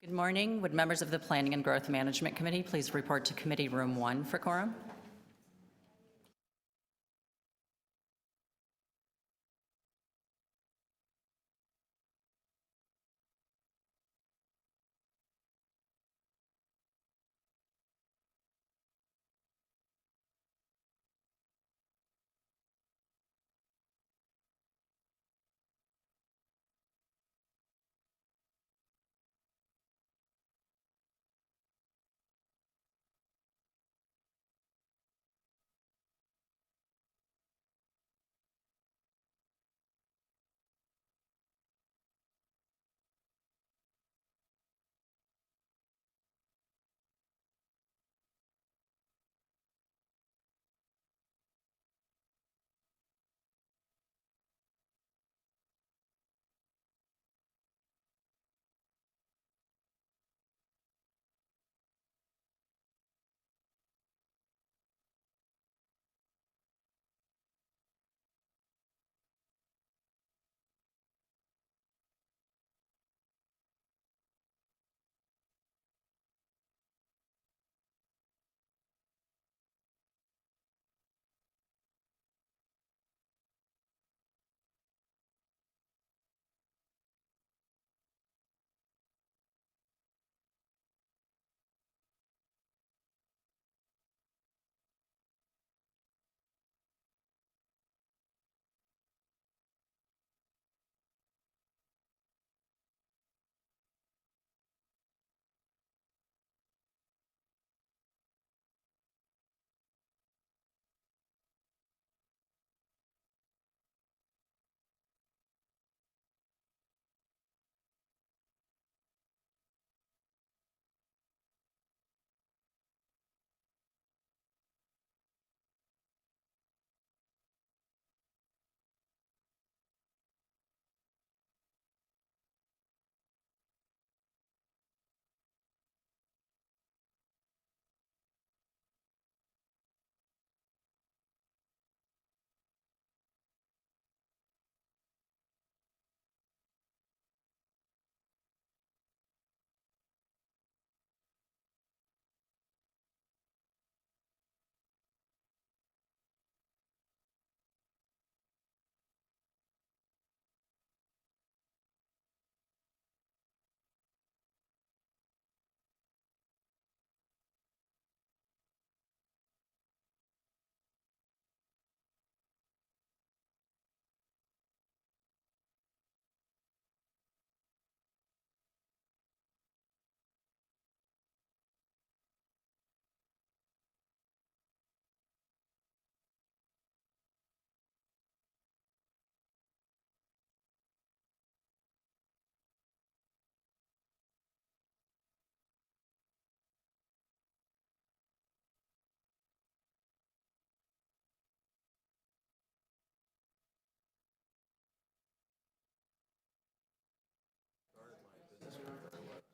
Good morning. Would members of the Planning and Growth Management Committee please report to Committee Room 1 for quorum?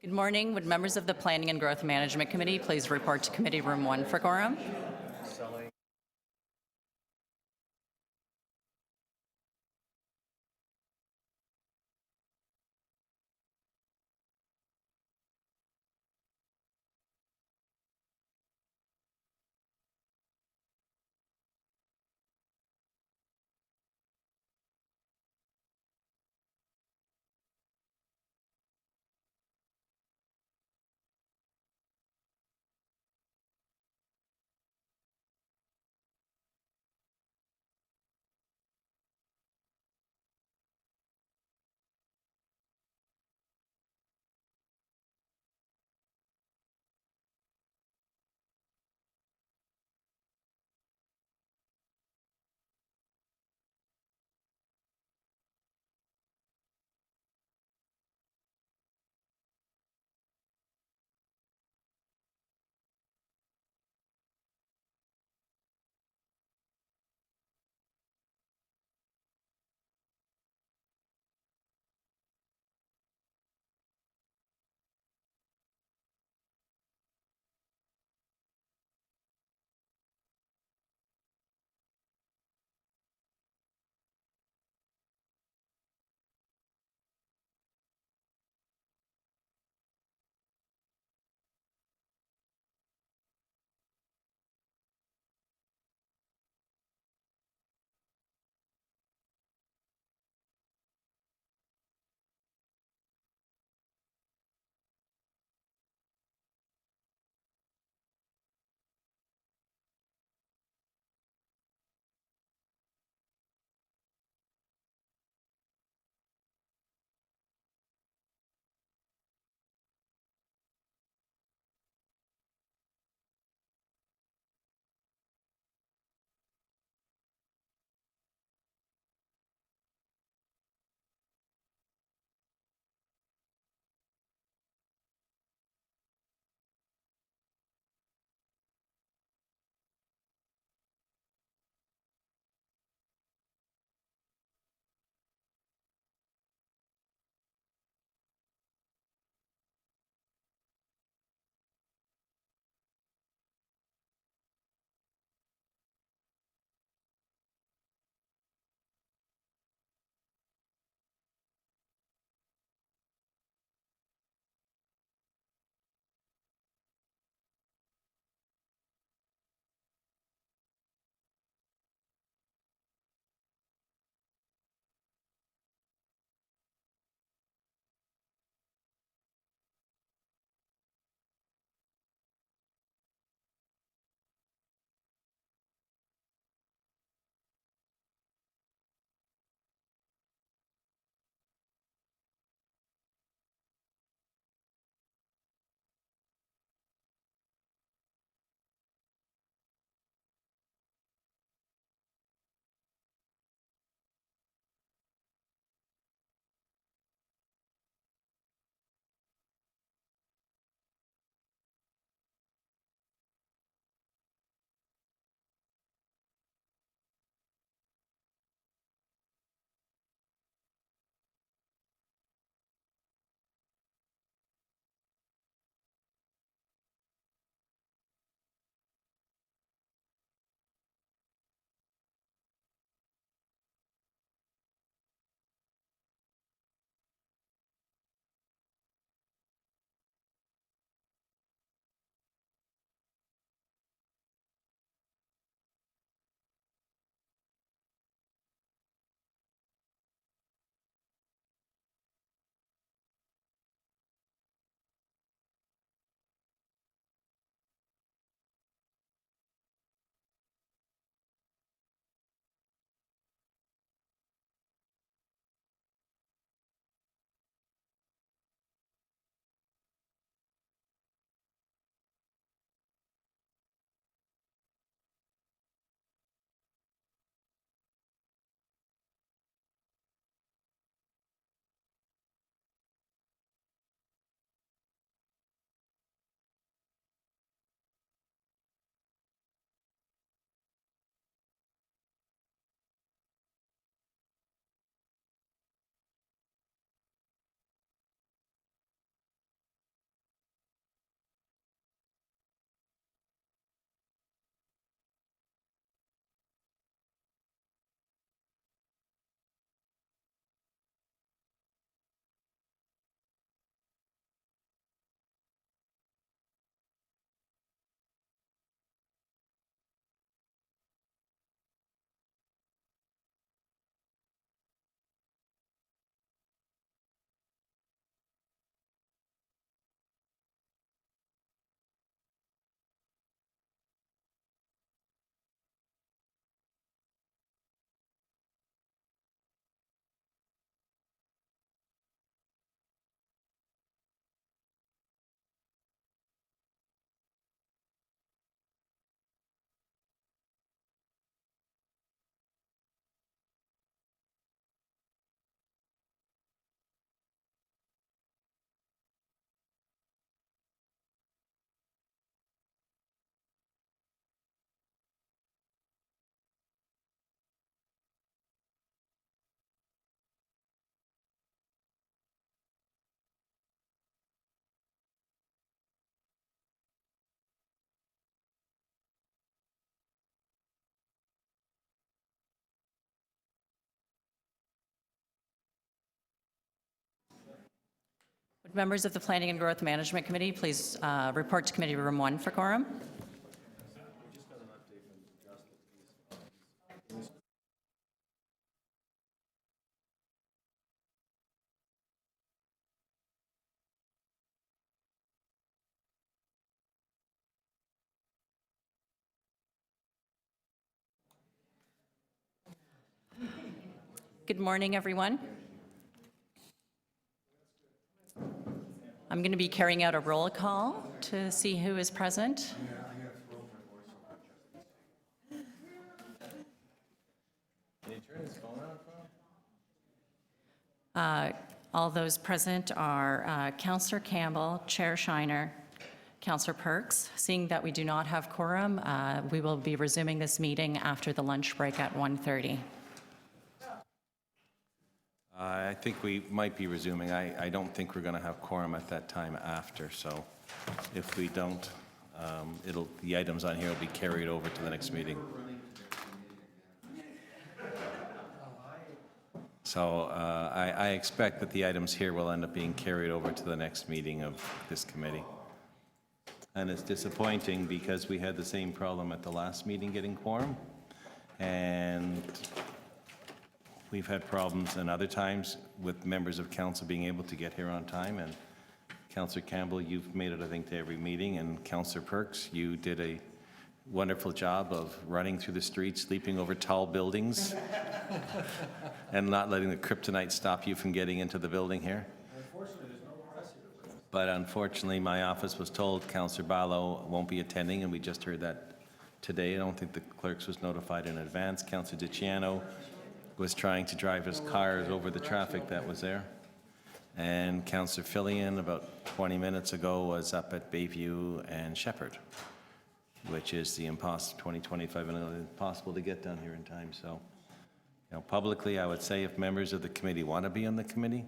Good morning. Would members of the Planning and Growth Management Committee please report to Committee Room 1 for quorum? Members of the Planning and Growth Management Committee, please report to Committee Room 1 for quorum. Good morning, everyone. I'm going to be carrying out a roll call to see who is present. All those present are Councillor Campbell, Chair Shiner, Councillor Perks. Seeing that we do not have quorum, we will be resuming this meeting after the lunch break at 1:30. I think we might be resuming. I don't think we're going to have quorum at that time after, so if we don't, the items on here will be carried over to the next meeting. So I expect that the items here will end up being carried over to the next meeting of this committee. And it's disappointing because we had the same problem at the last meeting getting quorum, and we've had problems in other times with members of council being able to get here on time. And Councillor Campbell, you've made it, I think, to every meeting. And Councillor Perks, you did a wonderful job of running through the streets, leaping over tall buildings, and not letting the kryptonite stop you from getting into the building here. But unfortunately, my office was told Councillor Barlow won't be attending, and we just heard that today. I don't think the clerks was notified in advance. Councillor DiCiano was trying to drive his cars over the traffic that was there. And Councillor Fillion, about 20 minutes ago, was up at Bayview and Shepherd, which is the 20-25 minutes impossible to get down here in time. So, you know, publicly, I would say if members of the committee want to be on the committee,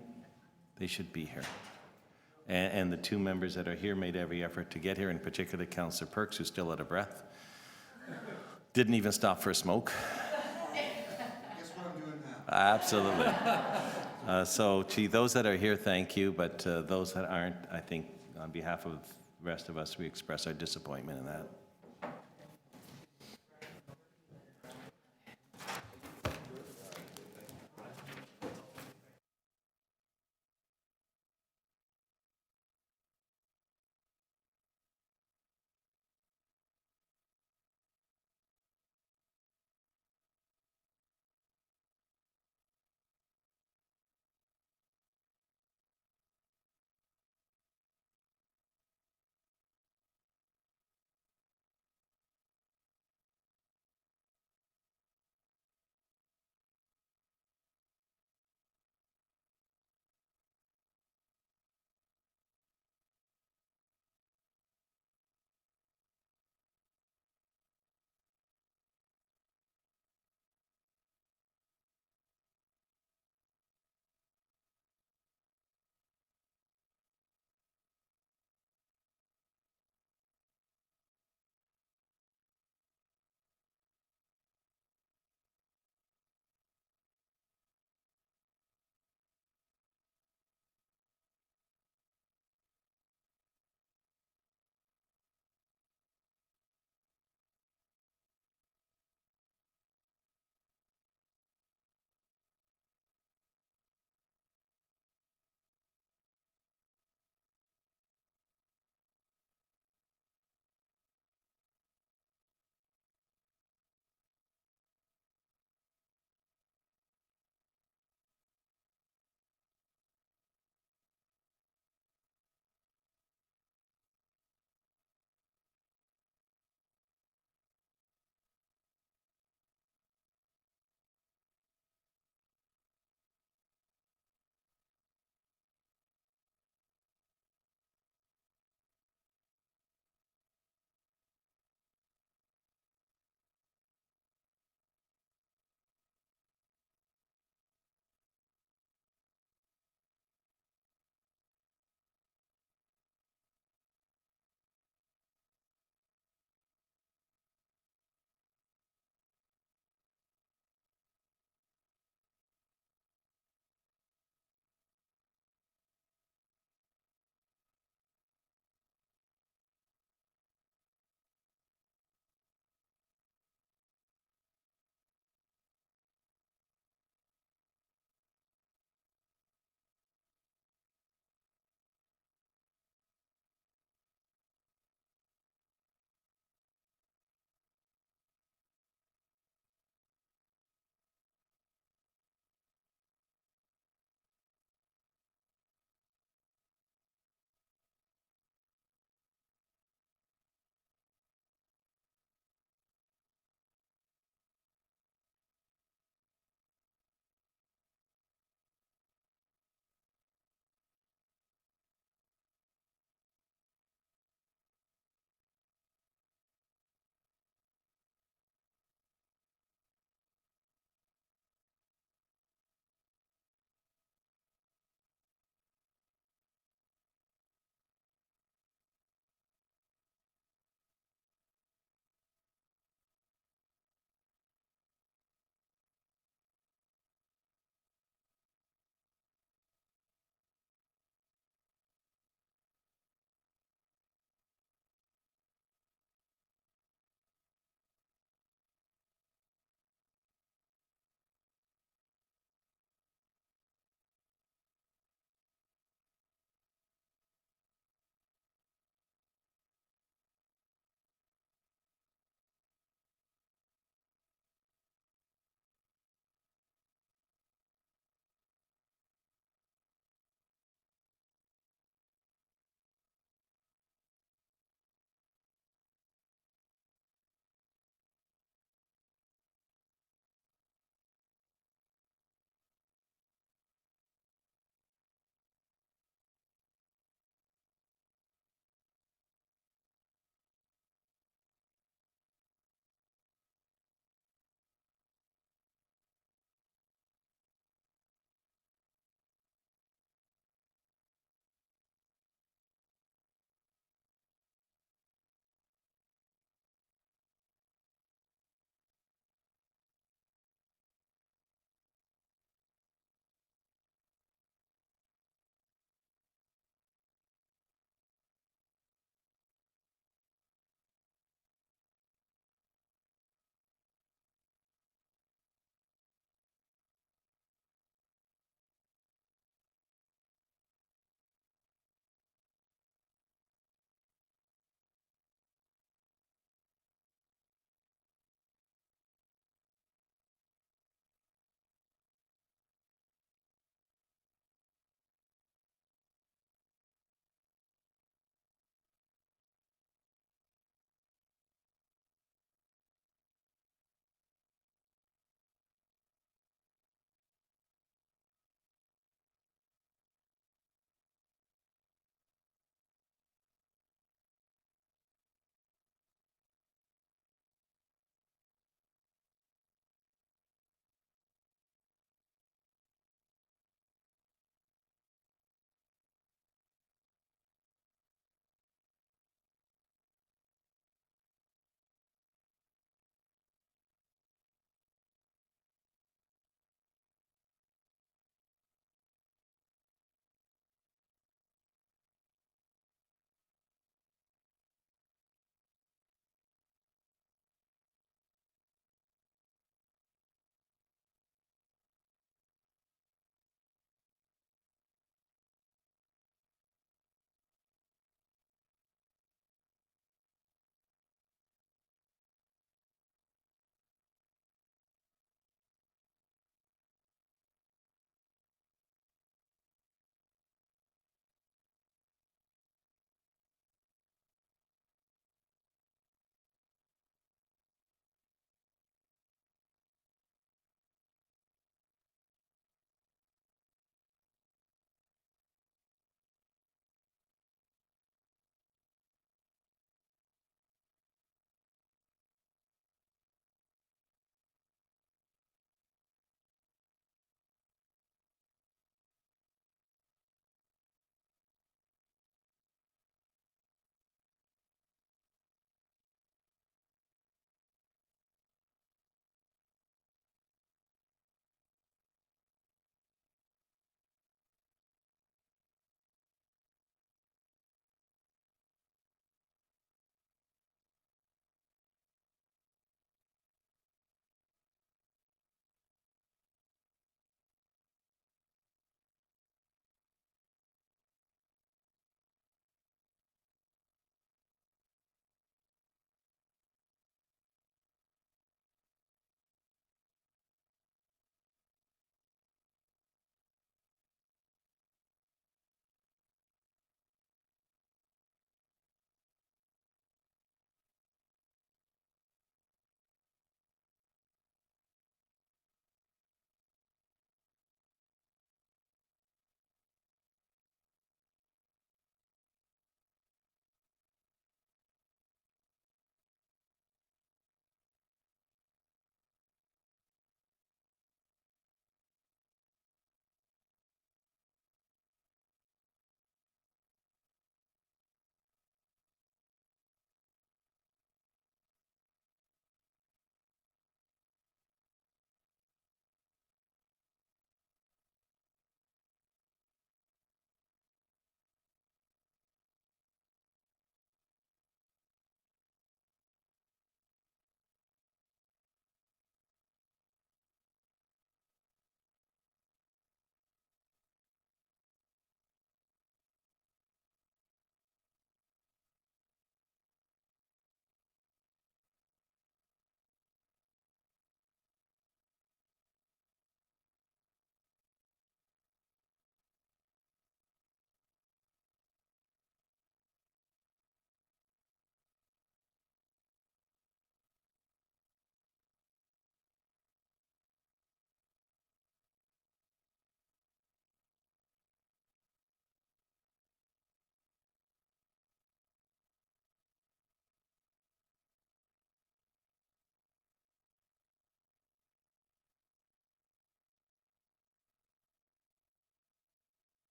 they should be here. And the two members that are here made every effort to get here, in particular Councillor Perks, who's still out of breath. Didn't even stop for a smoke. Guess what I'm doing now? Absolutely. So to those that are here, thank you. But those that aren't, I think on behalf of the rest of us, we express our disappointment in that.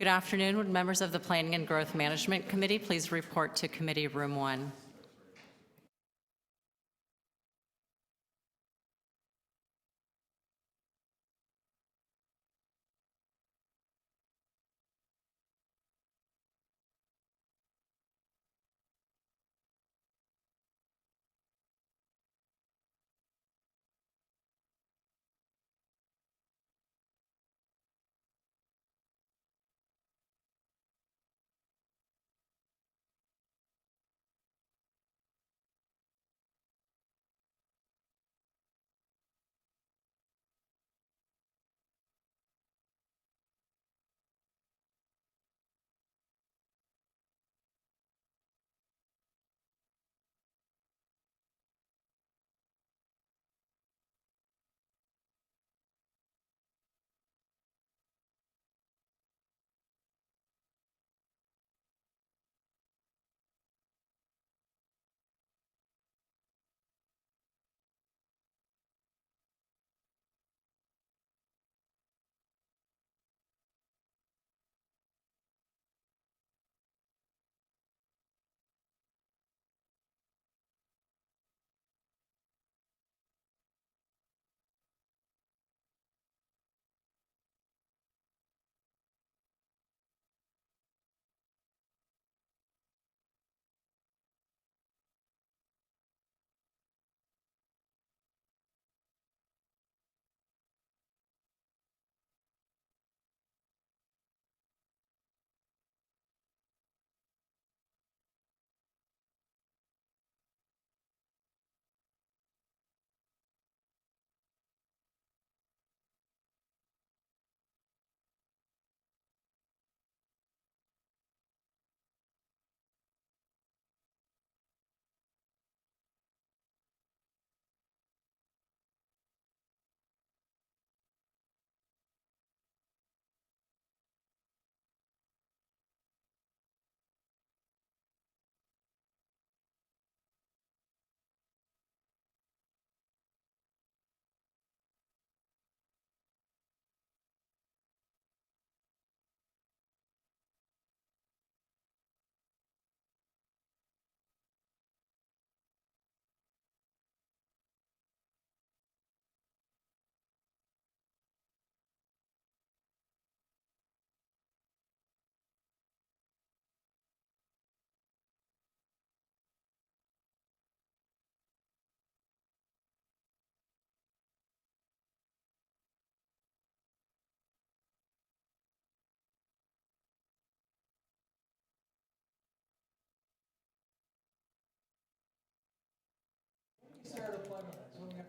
Good afternoon. Would members of the Planning and Growth Management Committee please report to Committee Room 1?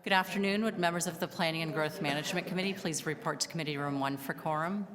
Good afternoon. Would members of the Planning and Growth Management Committee please report to Committee Room 1 for quorum?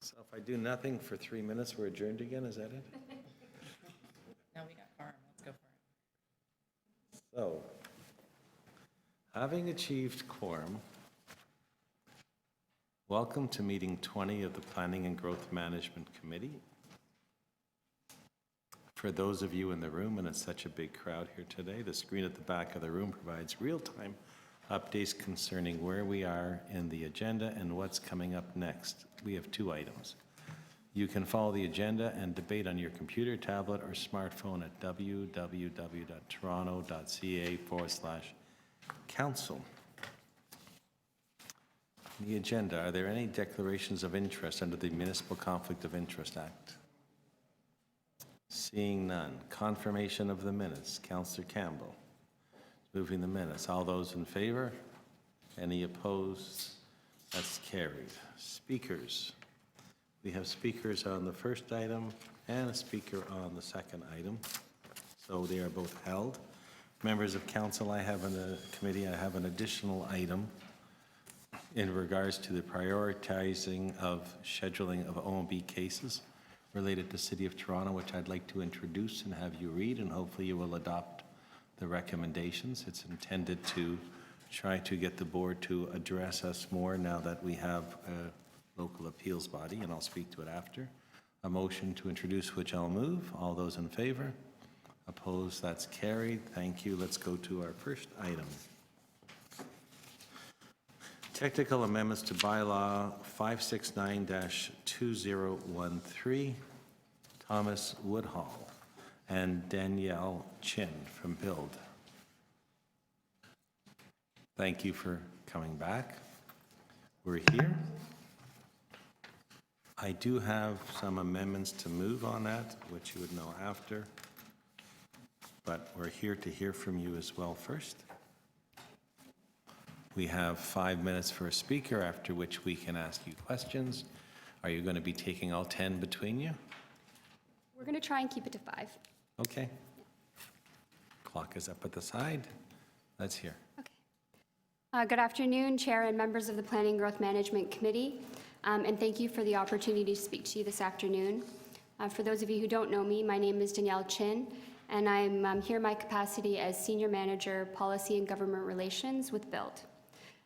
So if I do nothing for 3 minutes, we're adjourned again, is that it? Now we got quorum, let's go for it. So, having achieved quorum, welcome to meeting 20 of the Planning and Growth Management Committee. For those of you in the room, and it's such a big crowd here today, the screen at the back of the room provides real-time updates concerning where we are in the agenda and what's coming up next. We have 2 items. You can follow the agenda and debate on your computer, tablet, or smartphone at www.toronto.ca/council. The agenda, are there any declarations of interest under the Municipal Conflict of Interest Act? Seeing none. Confirmation of the minutes. Councillor Campbell. Moving the minutes. All those in favor? Any opposed? That's carried. Speakers. We have speakers on the first item and a speaker on the second item. So they are both held. Members of council, I have in the committee, I have an additional item in regards to the prioritizing of scheduling of OMB cases related to City of Toronto, which I'd like to introduce and have you read, and hopefully you will adopt the recommendations. It's intended to try to get the board to address us more now that we have a local appeals body, and I'll speak to it after. A motion to introduce, which I'll move. All those in favor? Opposed? That's carried. Thank you. Let's go to our first item. Technical amendments to bylaw 569-2013, Thomas Woodhall and Danielle Chin from Build. Thank you for coming back. We're here. I do have some amendments to move on that, which you would know after, but we're here to hear from you as well first. We have 5 minutes for a speaker, after which we can ask you questions. Are you going to be taking all 10 between you? We're going to try and keep it to 5. Okay. Clock is up at the side. Let's hear. Okay. Good afternoon, Chair and members of the Planning and Growth Management Committee, and thank you for the opportunity to speak to you this afternoon. For those of you who don't know me, my name is Danielle Chin, and I'm here in my capacity as Senior Manager, Policy and Government Relations with BUILD.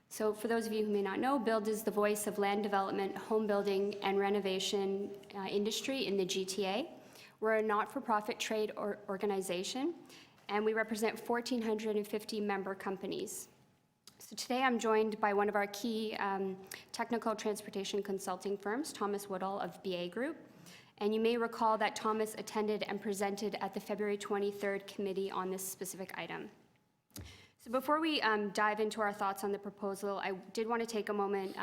So for those of you who may not know, BUILD is the voice of land development, home building, and renovation industry in the GTA. We're a not-for-profit trade organization, and we represent 1,450 member companies. So today I'm joined by one of our key technical transportation consulting firms, Thomas Woodhall of BA Group. And you may recall that Thomas attended and presented at the February 23rd committee on this specific item. So before we dive into our thoughts on the proposal, I did want to take a moment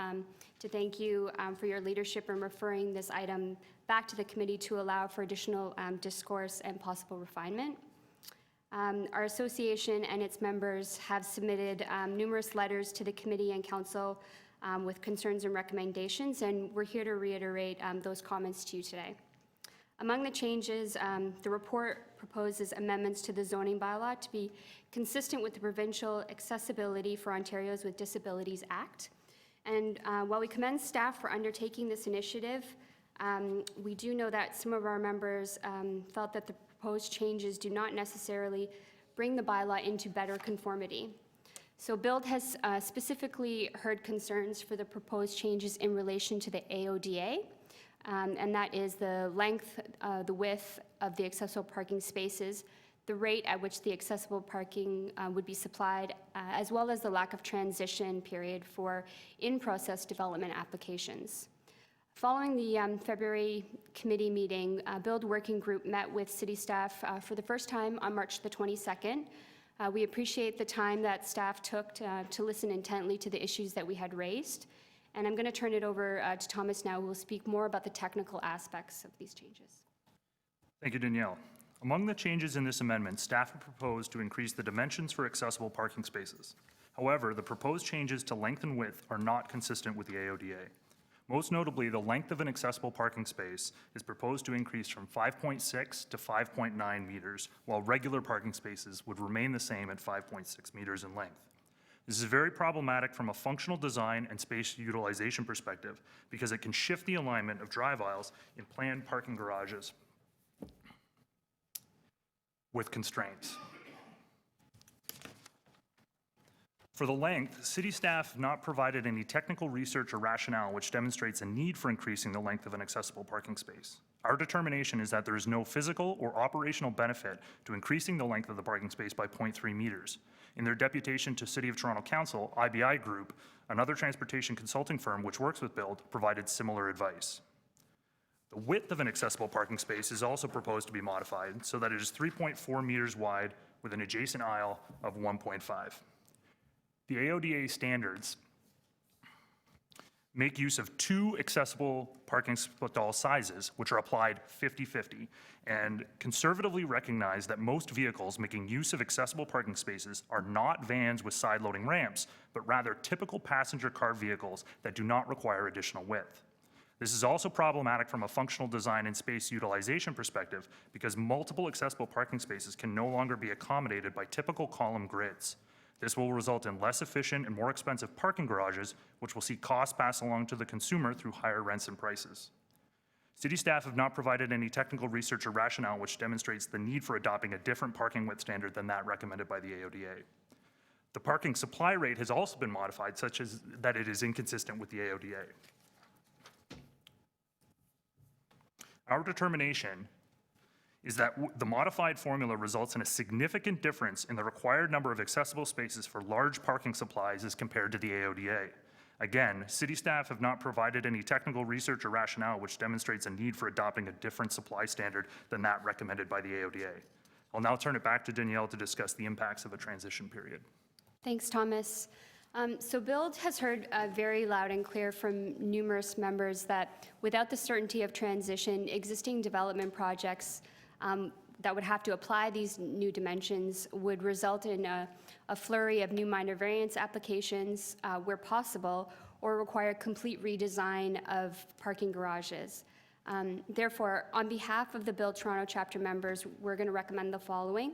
to thank you for your leadership in referring this item back to the committee to allow for additional discourse and possible refinement. Our association and its members have submitted numerous letters to the committee and council with concerns and recommendations, and we're here to reiterate those comments to you today. Among the changes, the report proposes amendments to the zoning bylaw to be consistent with the Provincial Accessibility for Ontarios with Disabilities Act. And while we commend staff for undertaking this initiative, we do know that some of our members felt that the proposed changes do not necessarily bring the bylaw into better conformity. So BUILD has specifically heard concerns for the proposed changes in relation to the AODA, and that is the length, the width of the accessible parking spaces, the rate at which the accessible parking would be supplied, as well as the lack of transition period for in-process development applications. Following the February committee meeting, BUILD Working Group met with city staff for the first time on March the 22nd. We appreciate the time that staff took to listen intently to the issues that we had raised. And I'm going to turn it over to Thomas now, who will speak more about the technical aspects of these changes. Thank you, Danielle. Among the changes in this amendment, staff have proposed to increase the dimensions for accessible parking spaces. However, the proposed changes to length and width are not consistent with the AODA. Most notably, the length of an accessible parking space is proposed to increase from 5.6 to 5.9 meters, while regular parking spaces would remain the same at 5.6 meters in length. This is very problematic from a functional design and space utilization perspective because it can shift the alignment of drive aisles in planned parking garages with constraints. For the length, city staff have not provided any technical research or rationale which demonstrates a need for increasing the length of an accessible parking space. Our determination is that there is no physical or operational benefit to increasing the length of the parking space by 0.3 meters. In their deputation to City of Toronto Council, IBI Group, another transportation consulting firm which works with Build, provided similar advice. The width of an accessible parking space is also proposed to be modified so that it is 3.4 meters wide with an adjacent aisle of 1.5. The AODA standards make use of two accessible parking stall sizes, which are applied 50-50, and conservatively recognize that most vehicles making use of accessible parking spaces are not vans with side-loading ramps, but rather typical passenger car vehicles that do not require additional width. This is also problematic from a functional design and space utilization perspective because multiple accessible parking spaces can no longer be accommodated by typical column grids. This will result in less efficient and more expensive parking garages, which will see costs passed along to the consumer through higher rents and prices. City staff have not provided any technical research or rationale which demonstrates the need for adopting a different parking width standard than that recommended by the AODA. The parking supply rate has also been modified such as that it is inconsistent with the AODA. Our determination is that the modified formula results in a significant difference in the required number of accessible spaces for large parking supplies as compared to the AODA. Again, city staff have not provided any technical research or rationale which demonstrates a need for adopting a different supply standard than that recommended by the AODA. I'll now turn it back to Danielle to discuss the impacts of a transition period. Thanks, Thomas. So Build has heard very loud and clear from numerous members that without the certainty of transition, existing development projects that would have to apply these new dimensions would result in a flurry of new minor variance applications where possible, or require complete redesign of parking garages. Therefore, on behalf of the Build Toronto chapter members, we're going to recommend the following: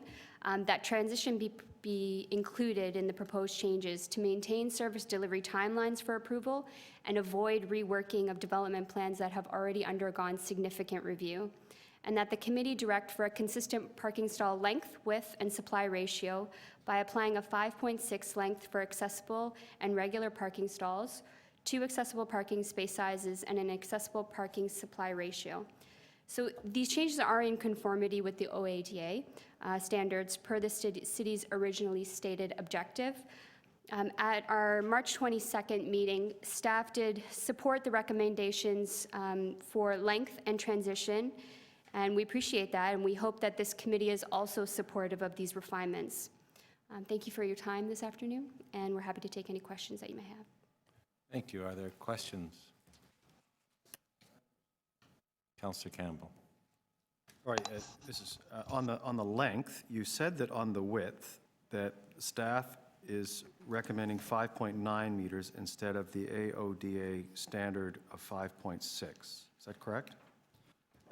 that transition be included in the proposed changes to maintain service delivery timelines for approval and avoid reworking of development plans that have already undergone significant review. And that the committee direct for a consistent parking stall length, width, and supply ratio by applying a 5.6 length for accessible and regular parking stalls, 2 accessible parking space sizes, and an accessible parking supply ratio. So these changes are in conformity with the OADA standards per the city's originally stated objective. At our March 22nd meeting, staff did support the recommendations for length and transition, and we appreciate that, and we hope that this committee is also supportive of these refinements. Thank you for your time this afternoon, and we're happy to take any questions that you may have. Thank you. Are there questions? Councillor Campbell. All right, this is on the length. You said that on the width that staff is recommending 5.9 meters instead of the AODA standard of 5.6. Is that correct?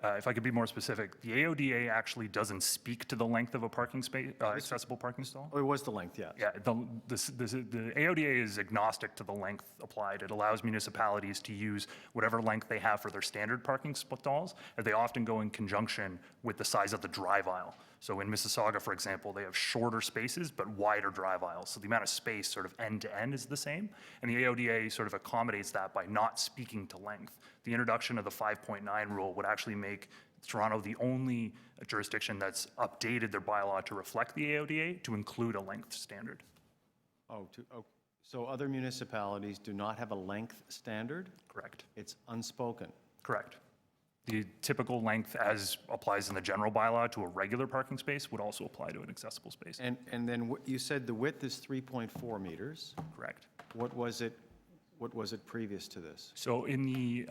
If I could be more specific, the AODA actually doesn't speak to the length of a parking space, accessible parking stall. Oh, it was the length, yeah. Yeah, the AODA is agnostic to the length applied. It allows municipalities to use whatever length they have for their standard parking stalls, and they often go in conjunction with the size of the drive aisle. So in Mississauga, for example, they have shorter spaces but wider drive aisles. So the amount of space sort of end to end is the same, and the AODA sort of accommodates that by not speaking to length. The introduction of the 5.9 rule would actually make Toronto the only jurisdiction that's updated their bylaw to reflect the AODA to include a length standard. So other municipalities do not have a length standard? Correct. It's unspoken. Correct. The typical length as applies in the general bylaw to a regular parking space would also apply to an accessible space. And then you said the width is 3.4 meters. Correct. What was it previous to this? So in the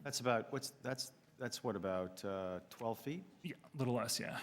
That's about, that's what, about 12 feet? yeah, a little less, yeah.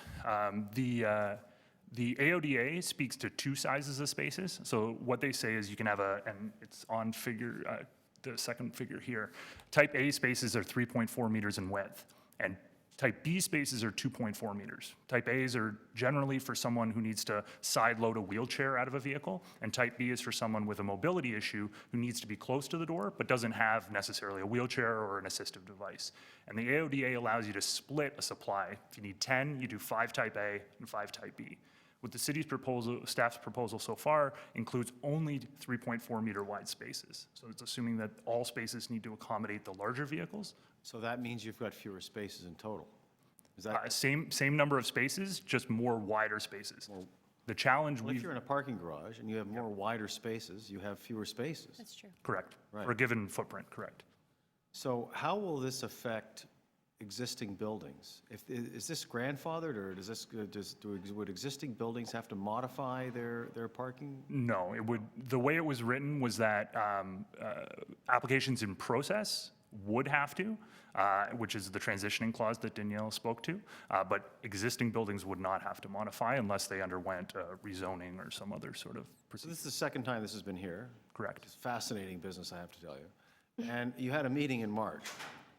The AODA speaks to 2 sizes of spaces. So what they say is you can have and it's on figure, the second figure here. Type A spaces are 3.4 meters in width, and Type B spaces are 2.4 meters. Type A's are generally for someone who needs to side load a wheelchair out of a vehicle, and type B is for someone with a mobility issue who needs to be close to the door but doesn't have necessarily a wheelchair or an assistive device. And the AODA allows you to split a supply. If you need 10, you do 5 type A and 5 type B. What the city's proposal, staff's proposal so far includes only 3.4 meter wide spaces. So it's assuming that all spaces need to accommodate the larger vehicles. So that means you've got fewer spaces in total? Is that, Same number of spaces, just more wider spaces. The challenge well, if we've, you're in a parking garage and you have more wider spaces, you have fewer spaces. That's true. correct, Right. for a given footprint, correct. So how will this affect existing buildings? Is this grandfathered, or would existing buildings have to modify their parking? No, it would, the way it was written was that applications in process would have to, which is the transitioning clause that Danielle spoke to, but existing buildings would not have to modify unless they underwent rezoning or some other sort of So procedure. this is the second time this has been here. Correct, It's fascinating business, I have to tell you. And you had a meeting in March.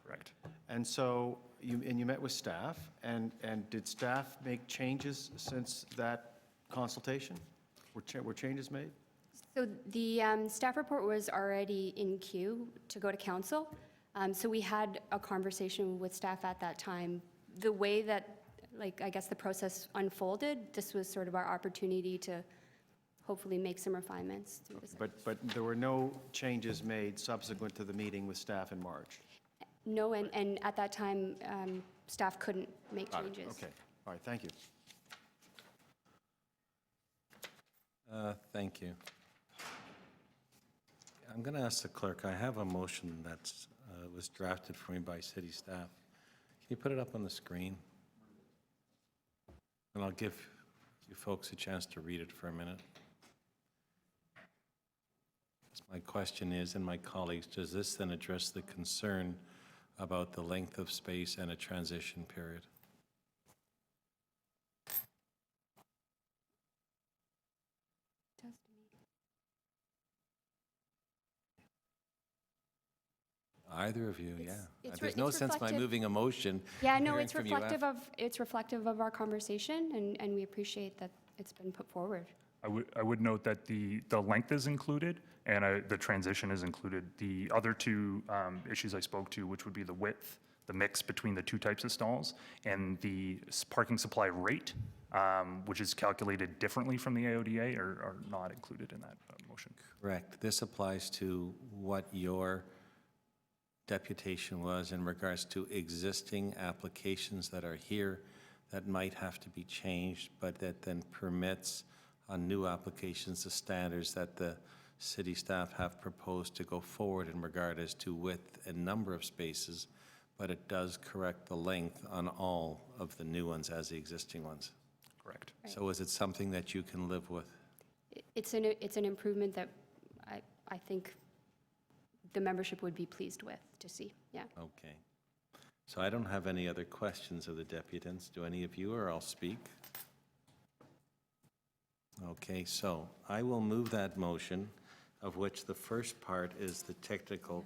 correct. And so you met with staff, and did staff make changes since that consultation? Were changes made? So the staff report was already in queue to go to council. So we had a conversation with staff at that time. The way that, like, I guess the process unfolded, this was sort of our opportunity to hopefully make some refinements through this. But there were no changes made subsequent to the meeting with staff in March? No, and at that time, staff couldn't make Got it. changes. Okay, all right, thank you. Thank you. I'm going to ask the clerk, I have a motion that was drafted for me by city staff. Can you put it up on the screen? And I'll give you folks a chance to read it for a minute. My question is, and my colleagues, does this then address the concern about the length of space and a transition period? Either of you, yeah. it's There's re- no it's sense by reflective- moving a motion. Yeah, no, hearing it's from you reflective of our conversation, and we appreciate that it's been put forward. I would note that the length is included and the transition is included. The other two issues I spoke to, which would be the width, the mix between the two types of stalls, and the parking supply rate, which is calculated differently from the AODA, are not included in that motion. Correct. This applies to what your deputation was in regards to existing applications that are here that might have to be changed, but that then permits on new applications the standards that the city staff have proposed to go forward in regard as to width and number of spaces, but it does correct the length on all of the new ones as the existing ones. Correct. So is it something that you can live with? It's an improvement that I think the membership would be pleased with to see, yeah. Okay. So I don't have any other questions of the deputants. Do any of you, or I'll speak? Okay, so I will move that motion, of which the first part is the technical.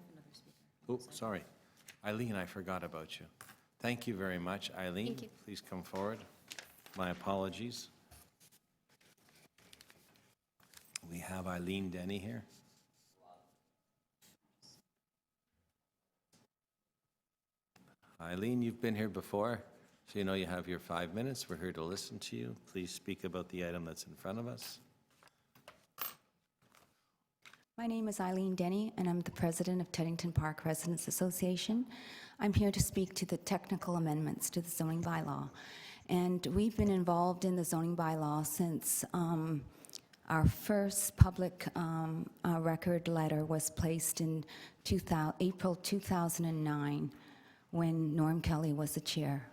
Oh, sorry. Eileen, I forgot about you. Thank you very much. Eileen, Thank you. please come forward. My apologies. We have Eileen Denny here. Eileen, you've been here before, so you know you have your 5 minutes. We're here to listen to you. Please speak about the item that's in front of us. My name is Eileen Denny, and I'm the president of Teddington Park Residents Association. I'm here to speak to the technical amendments to the zoning bylaw. And we've been involved in the zoning bylaw since our first public record letter was placed in April 2009, when Norm Kelly was the chair.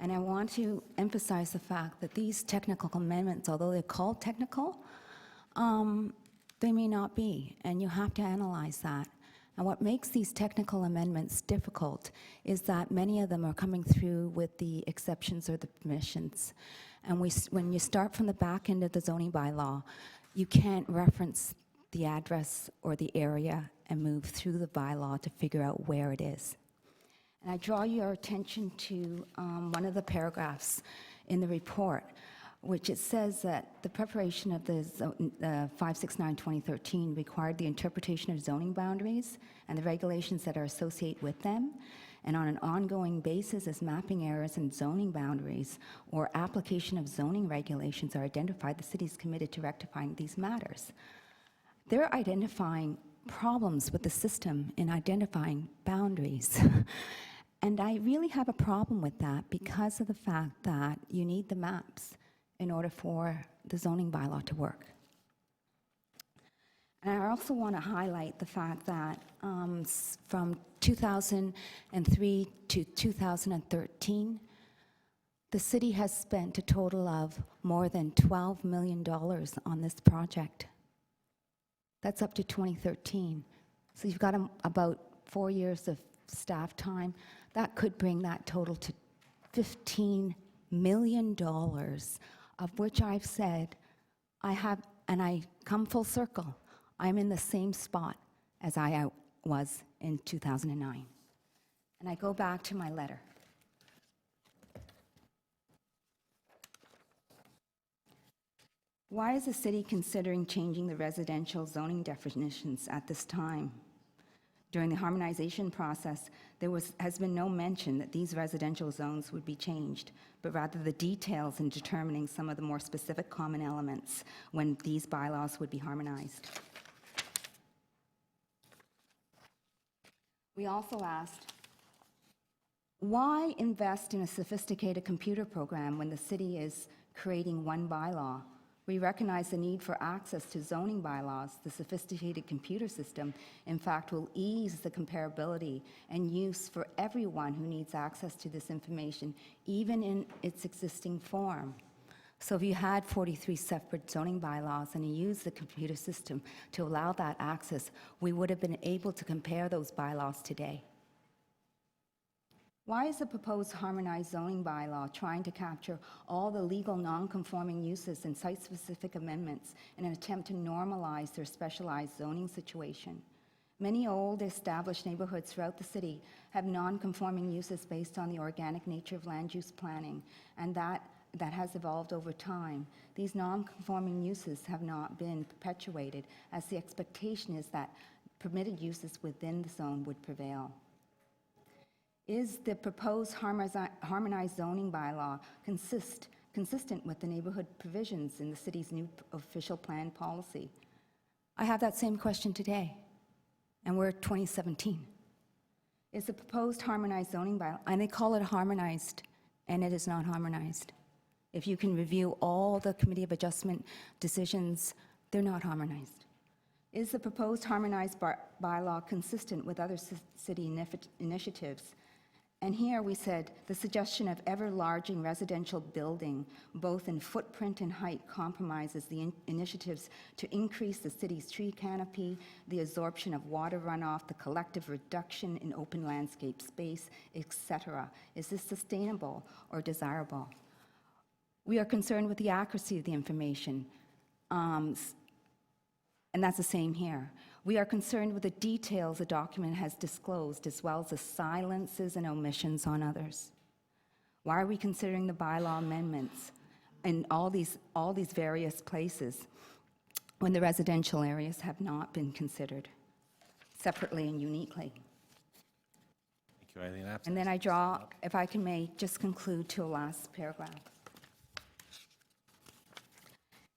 And I want to emphasize the fact that these technical amendments, although they're called technical, they may not be, and you have to analyze that. And what makes these technical amendments difficult is that many of them are coming through with the exceptions or the permissions. And when you start from the back end of the zoning bylaw, you can't reference the address or the area and move through the bylaw to figure out where it is. And I draw your attention to one of the paragraphs in the report, which it says that the preparation of the 569-2013 required the interpretation of zoning boundaries and the regulations that are associated with them, and on an ongoing basis as mapping errors in zoning boundaries or application of zoning regulations are identified, the city is committed to rectifying these matters. They're identifying problems with the system in identifying boundaries. And I really have a problem with that because of the fact that you need the maps in order for the zoning bylaw to work. And I also want to highlight the fact that from 2003 to 2013, the city has spent a total of more than $12 million on this project. That's up to 2013. So you've got about 4 years of staff time. That could bring that total to $15 million, of which I've said I have, and I come full circle, I'm in the same spot as I was in 2009. And I go back to my letter. Why is the city considering changing the residential zoning definitions at this time? During the harmonization process, there has been no mention that these residential zones would be changed, but rather the details in determining some of the more specific common elements when these bylaws would be harmonized. We also asked, why invest in a sophisticated computer program when the city is creating one bylaw? We recognize the need for access to zoning bylaws. The sophisticated computer system, in fact, will ease the comparability and use for everyone who needs access to this information, even in its existing form. So if you had 43 separate zoning bylaws and you used the computer system to allow that access, we would have been able to compare those bylaws today. Why is the proposed harmonized zoning bylaw trying to capture all the legal non-conforming uses and site-specific amendments in an attempt to normalize their specialized zoning situation? Many old established neighborhoods throughout the city have non-conforming uses based on the organic nature of land use planning, and that has evolved over time. These non-conforming uses have not been perpetuated, as the expectation is that permitted uses within the zone would prevail. Is the proposed harmonized zoning bylaw consistent with the neighborhood provisions in the city's new official plan policy? I have that same question today, and we're 2017. Is the proposed harmonized zoning bylaw, and they call it harmonized, and it is not harmonized. If you can review all the Committee of Adjustment decisions, they're not harmonized. Is the proposed harmonized bylaw consistent with other city initiatives? And here we said the suggestion of ever-larging residential building, both in footprint and height, compromises the initiatives to increase the city's tree canopy, the absorption of water runoff, the collective reduction in open landscape space, etc. Is this sustainable or desirable? We are concerned with the accuracy of the information, and that's the same here. We are concerned with the details the document has disclosed, as well as the silences and omissions on others. Why are we considering the bylaw amendments in all these various places when the residential areas have not been considered separately and uniquely? Thank you, Eileen. And then I draw, if I may, just conclude to a last paragraph.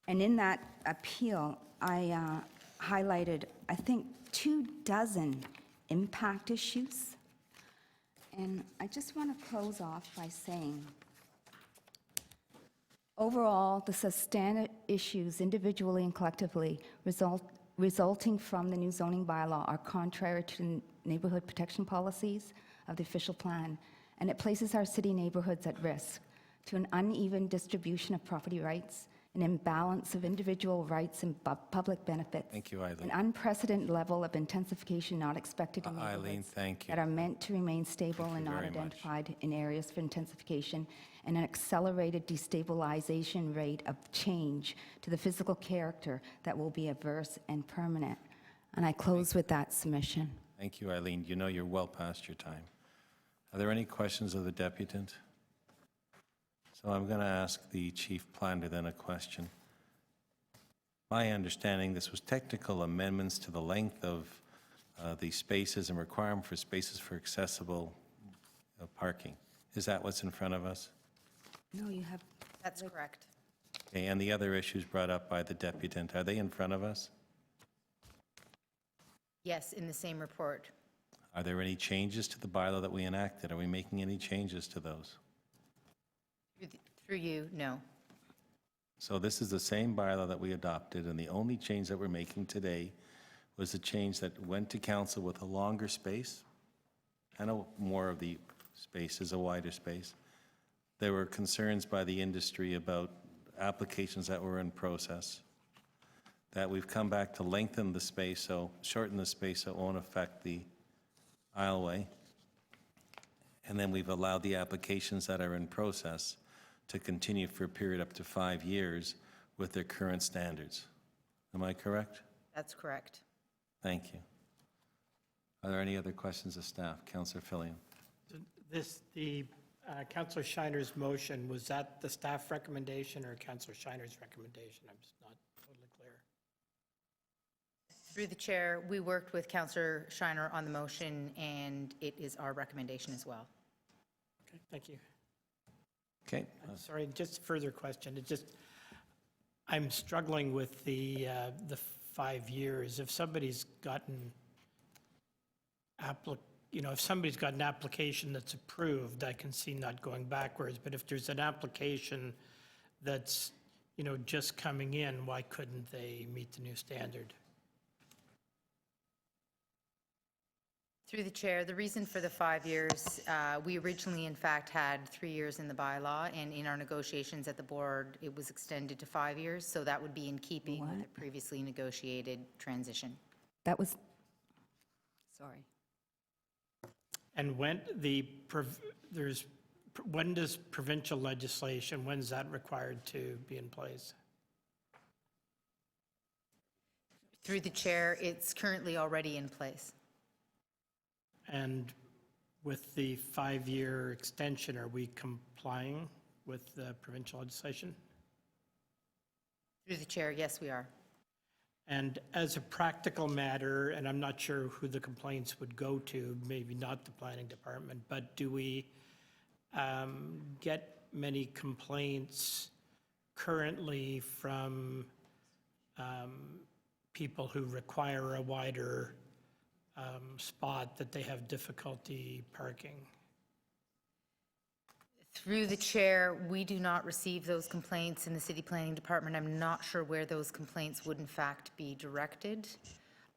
And in that appeal, I highlighted, I think, 24 impact issues. And I just want to close off by saying, overall, the substantive issues, individually and collectively, resulting from the new zoning bylaw are contrary to the neighborhood protection policies of the official plan, and it places our city neighborhoods at risk to an uneven distribution of property rights, an imbalance of individual rights and public benefits. Thank you, Eileen. An unprecedented level of intensification not expected in Eileen, neighborhoods thank you. that are meant to remain stable Thank and you not very much. identified in areas for intensification, and an accelerated destabilization rate of change to the physical character that will be adverse and permanent. And I close with that submission. Thank you, Eileen. You know you're well past your time. Are there any questions of the deputant? So I'm going to ask the chief planner then a question. My understanding, this was technical amendments to the length of the spaces and requirement for spaces for accessible parking. Is that what's in front of us? No, you have, That's correct. Okay, and the other issues brought up by the deputant, are they in front of us? Yes, in the same report. Are there any changes to the bylaw that we enacted? Are we making any changes to those? Through you, no. So this is the same bylaw that we adopted, and the only change that we're making today was the change that went to council with a longer space. I know more of the space is a wider space. There were concerns by the industry about applications that were in process, that we've come back to lengthen the space, so shorten the space so it won't affect the aisleway. And then we've allowed the applications that are in process to continue for a period up to 5 years with their current standards. Am I correct? That's correct. Thank you. Are there any other questions of staff? Councillor Fillion. Councillor Shiner's motion, was that the staff recommendation or Councillor Shiner's recommendation? I'm just not totally clear. Through the chair, we worked with Councillor Shiner on the motion, and it is our recommendation as well. Okay, thank you. Okay. Sorry, just a further question. It just, I'm struggling with the 5 years. If somebody's gotten if somebody's got an application that's approved, I can see not going backwards. But if there's an application that's, just coming in, why couldn't they meet the new standard? Through the chair, the reason for the 5 years, we originally, in fact, had 3 years in the bylaw, and in our negotiations at the board, it was extended to 5 years, so that would be in keeping with the previously negotiated transition. that was, sorry. And when does provincial legislation, when is that required to be in place? Through the chair, it's currently already in place. And with the 5-year extension, are we complying with the provincial legislation? Through the chair, yes, we are. And as a practical matter, and I'm not sure who the complaints would go to, maybe not the planning department, but do we get many complaints currently from people who require a wider spot that they have difficulty parking? Through the chair, we do not receive those complaints in the city planning department. I'm not sure where those complaints would in fact be directed,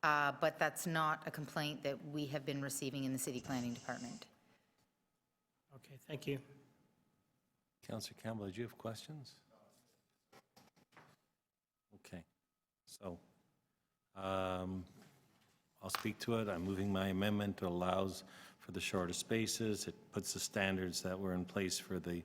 but that's not a complaint that we have been receiving in the city planning department. Okay, thank you. Councillor Campbell, did you have questions? Okay. So I'll speak to it. I'm moving my amendment that allows for the shorter spaces. It puts the standards that were in place for the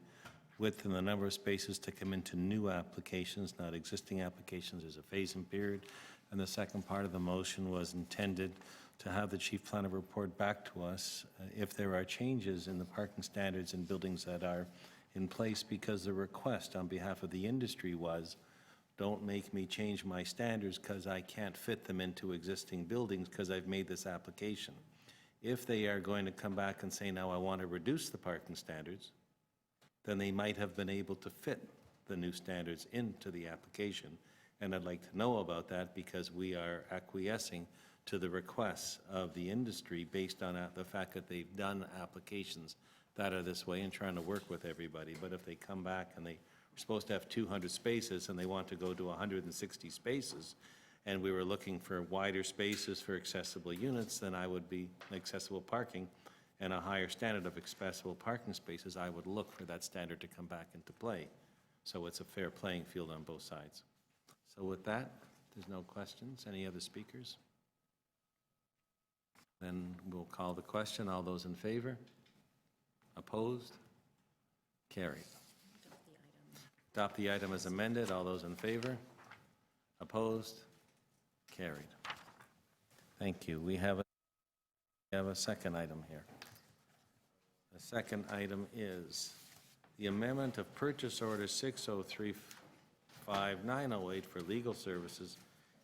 width and the number of spaces to come into new applications, not existing applications. There's a phase-in period. And the second part of the motion was intended to have the chief planner report back to us if there are changes in the parking standards in buildings that are in place, because the request on behalf of the industry was, don't make me change my standards because I can't fit them into existing buildings because I've made this application. If they are going to come back and say, now I want to reduce the parking standards, then they might have been able to fit the new standards into the application. And I'd like to know about that because we are acquiescing to the requests of the industry based on the fact that they've done applications that are this way and trying to work with everybody. But if they come back and they're supposed to have 200 spaces and they want to go to 160 spaces, and we were looking for wider spaces for accessible units, then I would be accessible parking and a higher standard of accessible parking spaces, I would look for that standard to come back into play. So it's a fair playing field on both sides. So with that, there's no questions. Any other speakers? Then we'll call the question. All those in favor? Opposed? Carried. Adopt the item as amended. All those in favor? Opposed? Carried. Thank you. We have a second item here. The second item is the amendment of purchase order 6035908 for legal services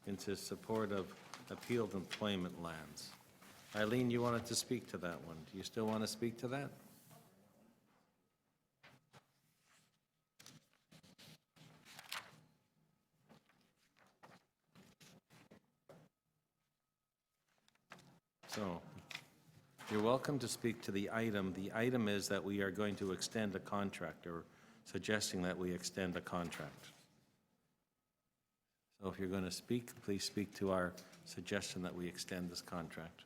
into support of appealed employment lands. Eileen, you wanted to speak to that one. Do you still want to speak to that? So, you're welcome to speak to the item. The item is that we are going to extend a contract, or suggesting that we extend a contract. So if you're going to speak, please speak to our suggestion that we extend this contract.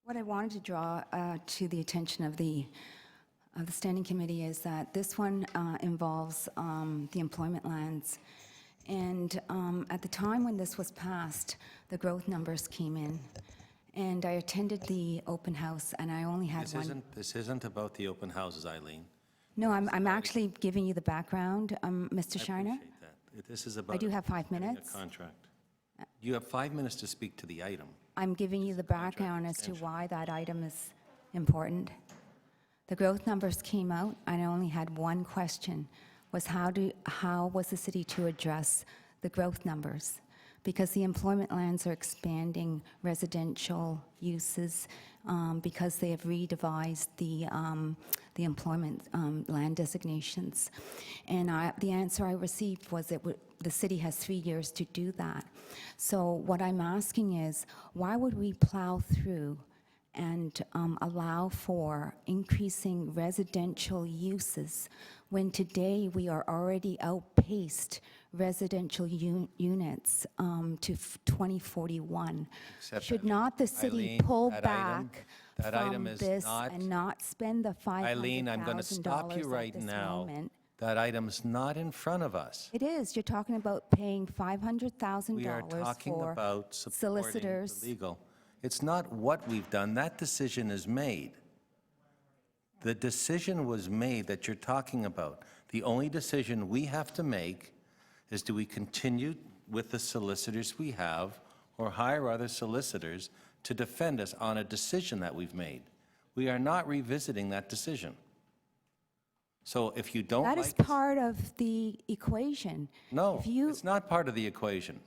What I wanted to draw to the attention of the Standing Committee is that this one involves the employment lands. And at the time when this was passed, the growth numbers came in. And I attended the open house, and I only had one. This isn't about the open houses, Eileen. No, I'm actually giving you the background, Mr. I Shiner. appreciate that. This is about I do have 5 extending minutes. a contract. You have 5 minutes to speak to the item. I'm giving you the background as to why that item is important. The growth numbers came out, and I only had one question, was how was the city to address the growth numbers? Because the employment lands are expanding residential uses, because they have redevised the employment land designations. And the answer I received was that the city has 3 years to do that. So what I'm asking is, why would we plow through and allow for increasing residential uses when today we are already outpaced residential units to 2041? Except Should that, not the city Eileen, pull that item- back that from item is this not- and not spend the $500,000 Eileen, I'm going to stop you right at this now. moment? That item's not in front of us. It is. You're talking about paying $500,000 We are talking for about supporting solicitors. the legal. It's not what we've done. That decision is made. The decision was made that you're talking about. The only decision we have to make is, do we continue with the solicitors we have or hire other solicitors to defend us on a decision that we've made? We are not revisiting that decision. So if you don't like... That is part of the equation. No, If you, it's not part of the equation.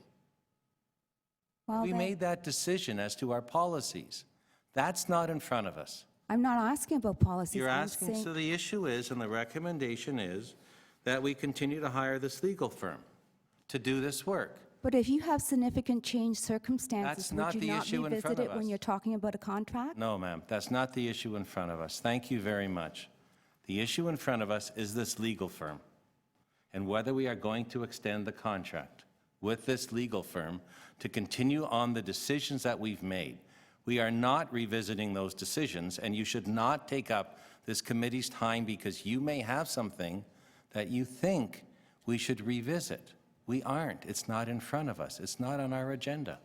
well, We then, made that decision as to our policies. That's not in front of us. I'm not asking about policies. You're I'm asking, saying- so the issue is, and the recommendation is, that we continue to hire this legal firm to do this work. But if you have significant change circumstances, That's not would the you not issue in revisit front of it when us. you're talking about a contract? No, ma'am, that's not the issue in front of us. Thank you very much. The issue in front of us is this legal firm, and whether we are going to extend the contract with this legal firm to continue on the decisions that we've made. We are not revisiting those decisions, and you should not take up this committee's time because you may have something that you think we should revisit. We aren't. It's not in front of us. It's not on our agenda.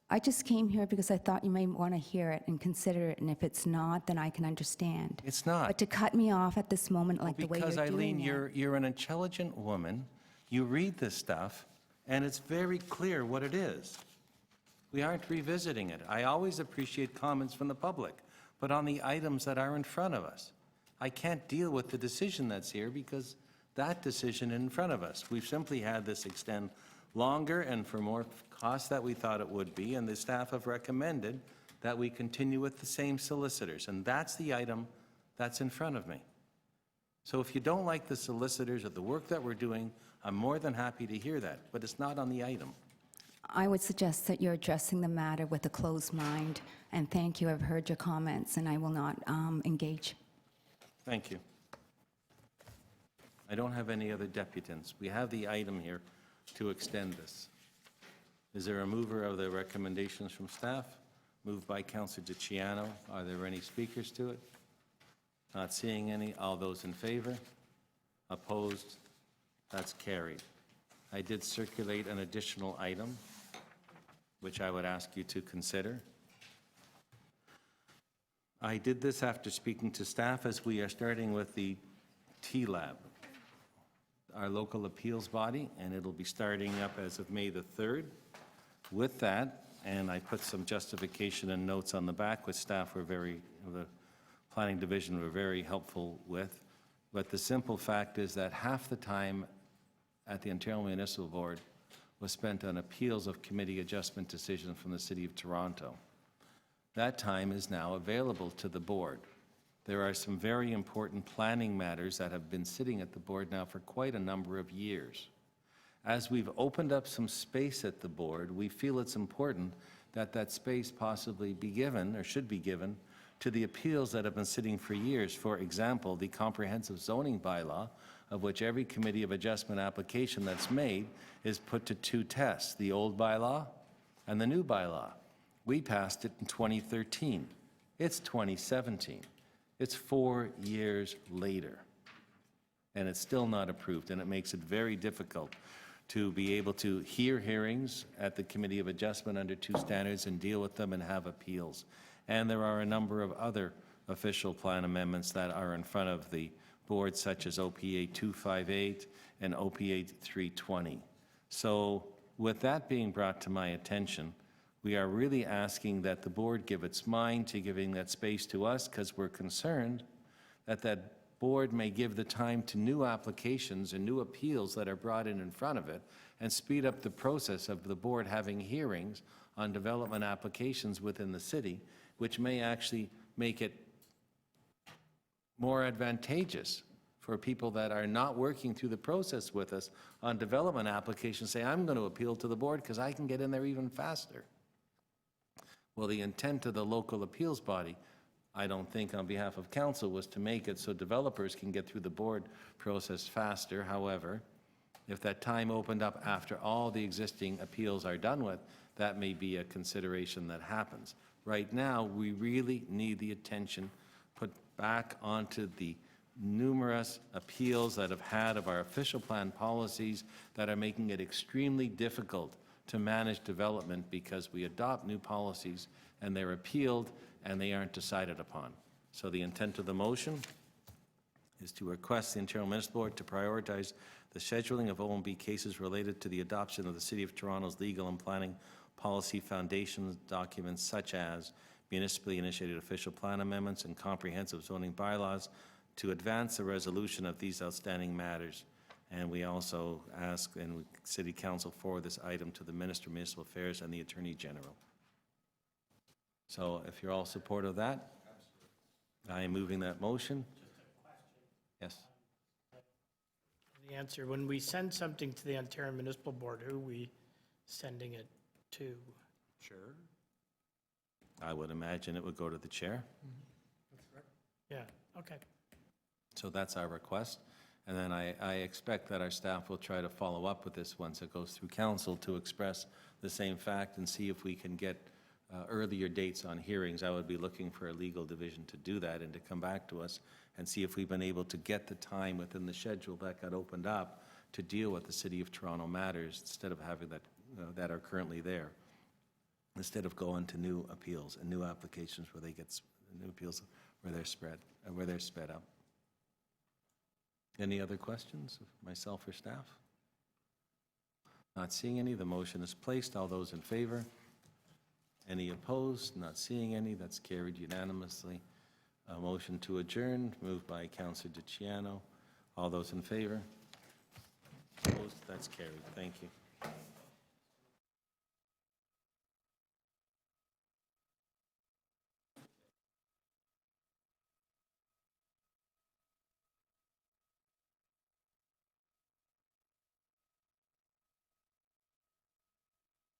I just came here because I thought you may want to hear it and consider it, and if it's not, then I can understand. It's not. But to cut me off at this moment like the way you're Because, doing Eileen, it. you're an intelligent woman. You read this stuff, and it's very clear what it is. We aren't revisiting it. I always appreciate comments from the public, but on the items that are in front of us. I can't deal with the decision that's here because that decision in front of us. We've simply had this extend longer and for more cost that we thought it would be, and the staff have recommended that we continue with the same solicitors, and that's the item that's in front of me. So if you don't like the solicitors or the work that we're doing, I'm more than happy to hear that, but it's not on the item. I would suggest that you're addressing the matter with a closed mind, and thank you. I've heard your comments, and I will not engage. Thank you. I don't have any other deputants. We have the item here to extend this. Is there a mover of the recommendations from staff? Moved by Councillor DiCiano. Are there any speakers to it? Not seeing any. All those in favor? Opposed? That's carried. I did circulate an additional item, which I would ask you to consider. I did this after speaking to staff as we are starting with the T-Lab. our local appeals body, and it'll be starting up as of May the 3rd. With that, and I put some justification and notes on the back, which staff were the planning division were very helpful with. But the simple fact is that half the time at the Ontario Municipal Board was spent on appeals of committee adjustment decisions from the City of Toronto. That time is now available to the board. There are some very important planning matters that have been sitting at the board now for quite a number of years. As we've opened up some space at the board, we feel it's important that that space possibly be given, or should be given, to the appeals that have been sitting for years. For example, the comprehensive zoning bylaw, of which every committee of adjustment application that's made is put to two tests, the old bylaw and the new bylaw. We passed it in 2013. It's 2017. It's 4 years later, and it's still not approved, and it makes it very difficult to be able to hear hearings at the Committee of Adjustment under two standards and deal with them and have appeals. And there are a number of other official plan amendments that are in front of the board, such as OPA 258 and OPA 320. So with that being brought to my attention, we are really asking that the board give its mind to giving that space to us, because we're concerned that that board may give the time to new applications and new appeals that are brought in front of it, and speed up the process of the board having hearings on development applications within the city, which may actually make it more advantageous for people that are not working through the process with us on development applications, say, I'm going to appeal to the board because I can get in there even faster. Well, the intent of the local appeals body, I don't think on behalf of council, was to make it so developers can get through the board process faster. However, if that time opened up after all the existing appeals are done with, that may be a consideration that happens. Right now, we really need the attention put back onto the numerous appeals that have had of our official plan policies that are making it extremely difficult to manage development, because we adopt new policies and they're appealed and they aren't decided upon. So the intent of the motion is to request the Ontario Municipal Board to prioritize the scheduling of OMB cases related to the adoption of the City of Toronto's legal and planning policy foundation documents, such as municipally initiated official plan amendments and comprehensive zoning bylaws, to advance the resolution of these outstanding matters. And we also ask, and City Council forward this item to the Minister of Municipal Affairs and the Attorney General. So if you're all supportive of that, I am moving that motion. Yes. The answer, when we send something to the Ontario Municipal Board, who are we sending it to? Sure. I would imagine it would go to the chair. Yeah, okay. So that's our request. And then I expect that our staff will try to follow up with this once it goes through council to express the same fact and see if we can get earlier dates on hearings. I would be looking for a legal division to do that and to come back to us and see if we've been able to get the time within the schedule that got opened up to deal with the City of Toronto matters, instead of having that that are currently there, instead of going to new appeals and new applications where they get new appeals where they're sped up. Any other questions of myself or staff? Not seeing any. The motion is placed. All those in favor? Any opposed? Not seeing any. That's carried unanimously. A motion to adjourn, moved by Councillor DiCiano. All those in favor? Opposed? That's carried. Thank you.